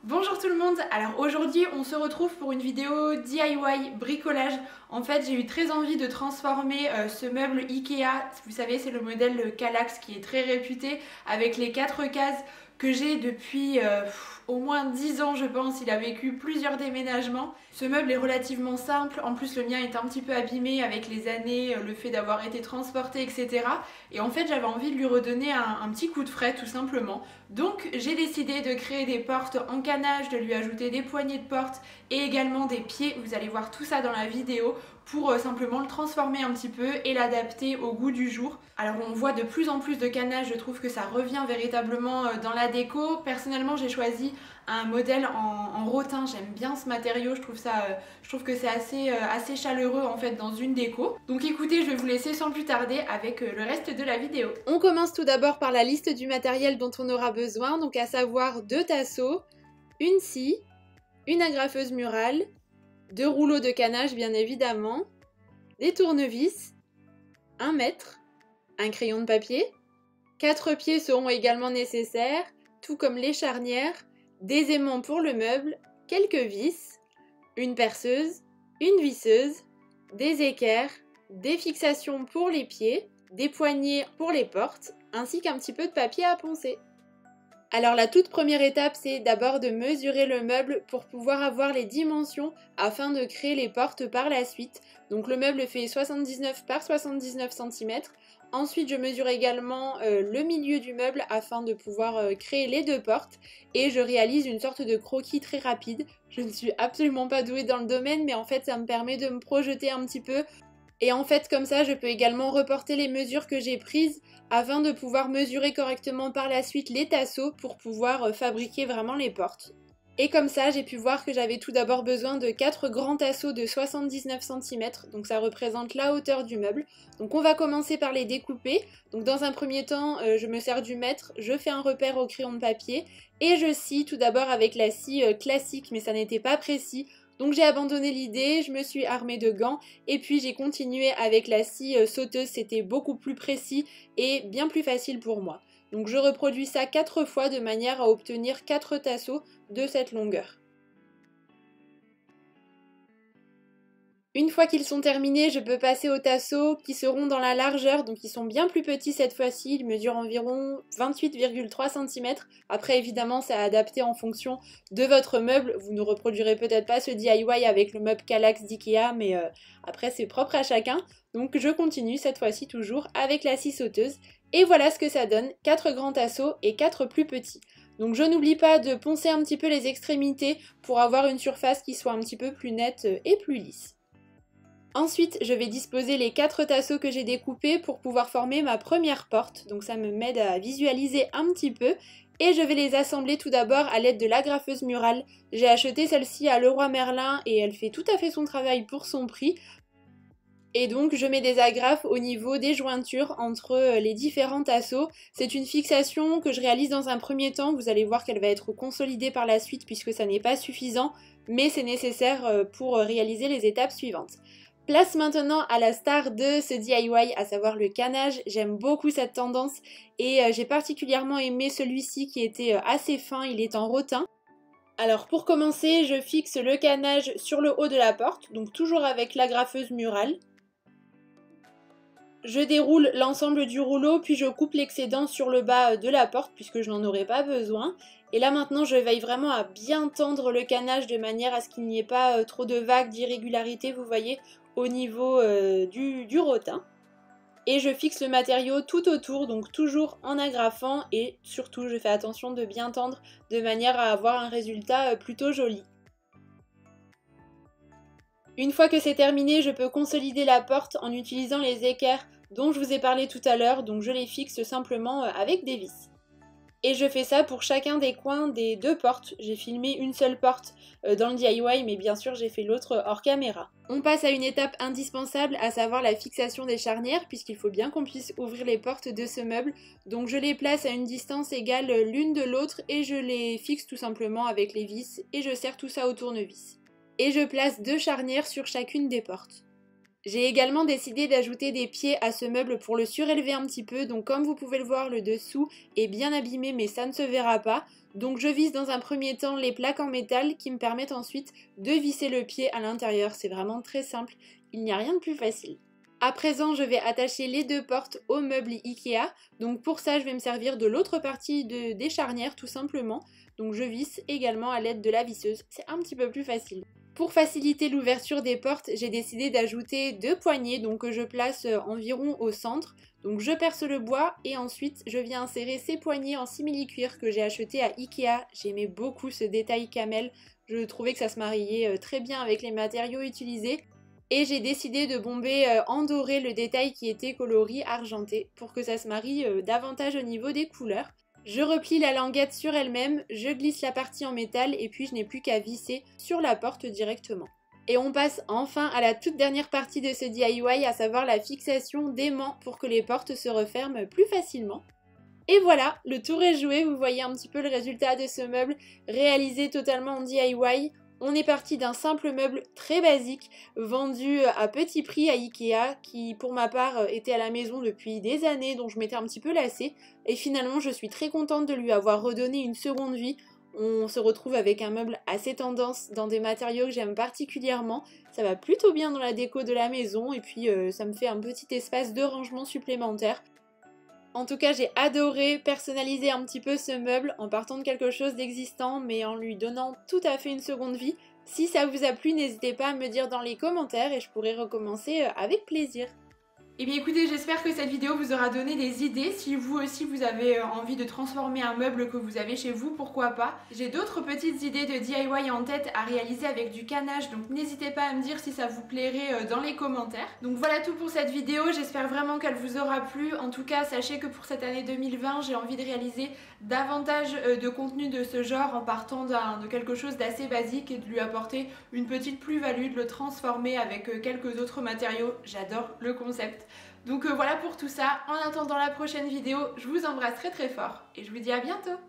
Bonjour tout le monde, alors aujourd'hui on se retrouve pour une vidéo DIY bricolage. En fait j'ai eu très envie de transformer ce meuble Ikea, vous savez c'est le modèle Kallax qui est très réputé avec les 4 cases que j'ai depuis au moins 10 ans je pense, il a vécu plusieurs déménagements. Ce meuble est relativement simple, en plus le mien est un petit peu abîmé avec les années, le fait d'avoir été transporté etc. Et en fait j'avais envie de lui redonner un petit coup de frais tout simplement. Donc j'ai décidé de créer des portes en canage, de lui ajouter des poignées de porte et également des pieds. Vous allez voir tout ça dans la vidéo pour simplement le transformer un petit peu et l'adapter au goût du jour. Alors on voit de plus en plus de canage, je trouve que ça revient véritablement dans la déco. Personnellement j'ai choisi un modèle en rotin, j'aime bien ce matériau, je trouve que c'est assez chaleureux en fait dans une déco. Donc écoutez, je vais vous laisser sans plus tarder avec le reste de la vidéo. On commence tout d'abord par la liste du matériel dont on aura besoin, donc à savoir 2 tasseaux, une scie, une agrafeuse murale, 2 rouleaux de canage bien évidemment, des tournevis, un mètre, un crayon de papier, 4 pieds seront également nécessaires, tout comme les charnières, des aimants pour le meuble, quelques vis, une perceuse, une visseuse, des équerres, des fixations pour les pieds, des poignées pour les portes, ainsi qu'un petit peu de papier à poncer. Alors la toute première étape, c'est d'abord de mesurer le meuble pour pouvoir avoir les dimensions afin de créer les portes par la suite. Donc le meuble fait 79 par 79 cm. Ensuite, je mesure également le milieu du meuble afin de pouvoir créer les 2 portes. Et je réalise une sorte de croquis très rapide. Je ne suis absolument pas douée dans le domaine, mais en fait, ça me permet de me projeter un petit peu. Et en fait, comme ça, je peux également reporter les mesures que j'ai prises afin de pouvoir mesurer correctement par la suite les tasseaux pour pouvoir fabriquer vraiment les portes. Et comme ça, j'ai pu voir que j'avais tout d'abord besoin de 4 grands tasseaux de 79 cm, donc ça représente la hauteur du meuble. Donc on va commencer par les découper. Donc dans un premier temps, je me sers du mètre, je fais un repère au crayon de papier et je scie tout d'abord avec la scie classique, mais ça n'était pas précis. Donc j'ai abandonné l'idée, je me suis armée de gants et puis j'ai continué avec la scie sauteuse, c'était beaucoup plus précis et bien plus facile pour moi. Donc je reproduis ça 4 fois de manière à obtenir 4 tasseaux de cette longueur. Une fois qu'ils sont terminés, je peux passer aux tasseaux qui seront dans la largeur, donc ils sont bien plus petits cette fois-ci, ils mesurent environ 28,3 cm. Après évidemment c'est adapté en fonction de votre meuble, vous ne reproduirez peut-être pas ce DIY avec le meuble Kallax d'Ikea, mais après c'est propre à chacun. Donc je continue cette fois-ci toujours avec la scie sauteuse, et voilà ce que ça donne, 4 grands tasseaux et 4 plus petits. Donc je n'oublie pas de poncer un petit peu les extrémités pour avoir une surface qui soit un petit peu plus nette et plus lisse. Ensuite, je vais disposer les 4 tasseaux que j'ai découpés pour pouvoir former ma première porte. Donc ça me m'aide à visualiser un petit peu. Et je vais les assembler tout d'abord à l'aide de l'agrafeuse murale. J'ai acheté celle-ci à Leroy Merlin et elle fait tout à fait son travail pour son prix. Et donc je mets des agrafes au niveau des jointures entre les différents tasseaux. C'est une fixation que je réalise dans un premier temps. Vous allez voir qu'elle va être consolidée par la suite puisque ça n'est pas suffisant. Mais c'est nécessaire pour réaliser les étapes suivantes. Place maintenant à la star de ce DIY, à savoir le canage. J'aime beaucoup cette tendance et j'ai particulièrement aimé celui-ci qui était assez fin, il est en rotin. Alors pour commencer, je fixe le canage sur le haut de la porte, donc toujours avec l'agrafeuse murale. Je déroule l'ensemble du rouleau, puis je coupe l'excédent sur le bas de la porte puisque je n'en aurai pas besoin. Et là maintenant je veille vraiment à bien tendre le canage de manière à ce qu'il n'y ait pas trop de vagues, d'irrégularités, vous voyez, au niveau du rotin. Et je fixe le matériau tout autour, donc toujours en agrafant et surtout je fais attention de bien tendre de manière à avoir un résultat plutôt joli. Une fois que c'est terminé, je peux consolider la porte en utilisant les équerres dont je vous ai parlé tout à l'heure, donc je les fixe simplement avec des vis. Et je fais ça pour chacun des coins des 2 portes. J'ai filmé une seule porte dans le DIY, mais bien sûr j'ai fait l'autre hors caméra. On passe à une étape indispensable, à savoir la fixation des charnières, puisqu'il faut bien qu'on puisse ouvrir les portes de ce meuble. Donc je les place à une distance égale l'une de l'autre et je les fixe tout simplement avec les vis et je serre tout ça au tournevis. Et je place 2 charnières sur chacune des portes. J'ai également décidé d'ajouter des pieds à ce meuble pour le surélever un petit peu, donc comme vous pouvez le voir, le dessous est bien abîmé mais ça ne se verra pas. Donc je visse dans un premier temps les plaques en métal qui me permettent ensuite de visser le pied à l'intérieur. C'est vraiment très simple, il n'y a rien de plus facile. À présent, je vais attacher les deux portes au meuble Ikea. Donc pour ça, je vais me servir de l'autre partie des charnières tout simplement. Donc je visse également à l'aide de la visseuse, c'est un petit peu plus facile. Pour faciliter l'ouverture des portes, j'ai décidé d'ajouter deux poignées donc que je place environ au centre. Donc je perce le bois et ensuite je viens insérer ces poignées en simili-cuir que j'ai acheté à Ikea. J'aimais beaucoup ce détail camel, je trouvais que ça se mariait très bien avec les matériaux utilisés. Et j'ai décidé de bomber en doré le détail qui était coloris argenté pour que ça se marie davantage au niveau des couleurs. Je replie la languette sur elle-même, je glisse la partie en métal et puis je n'ai plus qu'à visser sur la porte directement. Et on passe enfin à la toute dernière partie de ce DIY, à savoir la fixation d'aimants pour que les portes se referment plus facilement. Et voilà, le tour est joué, vous voyez un petit peu le résultat de ce meuble réalisé totalement en DIY. On est parti d'un simple meuble très basique, vendu à petit prix à Ikea, qui pour ma part était à la maison depuis des années, dont je m'étais un petit peu lassée. Et finalement, je suis très contente de lui avoir redonné une seconde vie. On se retrouve avec un meuble assez tendance, dans des matériaux que j'aime particulièrement. Ça va plutôt bien dans la déco de la maison, et puis ça me fait un petit espace de rangement supplémentaire. En tout cas, j'ai adoré personnaliser un petit peu ce meuble en partant de quelque chose d'existant mais en lui donnant tout à fait une seconde vie. Si ça vous a plu, n'hésitez pas à me dire dans les commentaires et je pourrai recommencer avec plaisir. Et bien écoutez, j'espère que cette vidéo vous aura donné des idées. Si vous aussi vous avez envie de transformer un meuble que vous avez chez vous, pourquoi pas. J'ai d'autres petites idées de DIY en tête à réaliser avec du canage, donc n'hésitez pas à me dire si ça vous plairait dans les commentaires. Donc voilà tout pour cette vidéo, j'espère vraiment qu'elle vous aura plu. En tout cas, sachez que pour cette année 2020, j'ai envie de réaliser davantage de contenu de ce genre en partant de quelque chose d'assez basique et de lui apporter une petite plus-value, de le transformer avec quelques autres matériaux. J'adore le concept. Donc voilà pour tout ça. En attendant la prochaine vidéo, je vous embrasse très très fort et je vous dis à bientôt.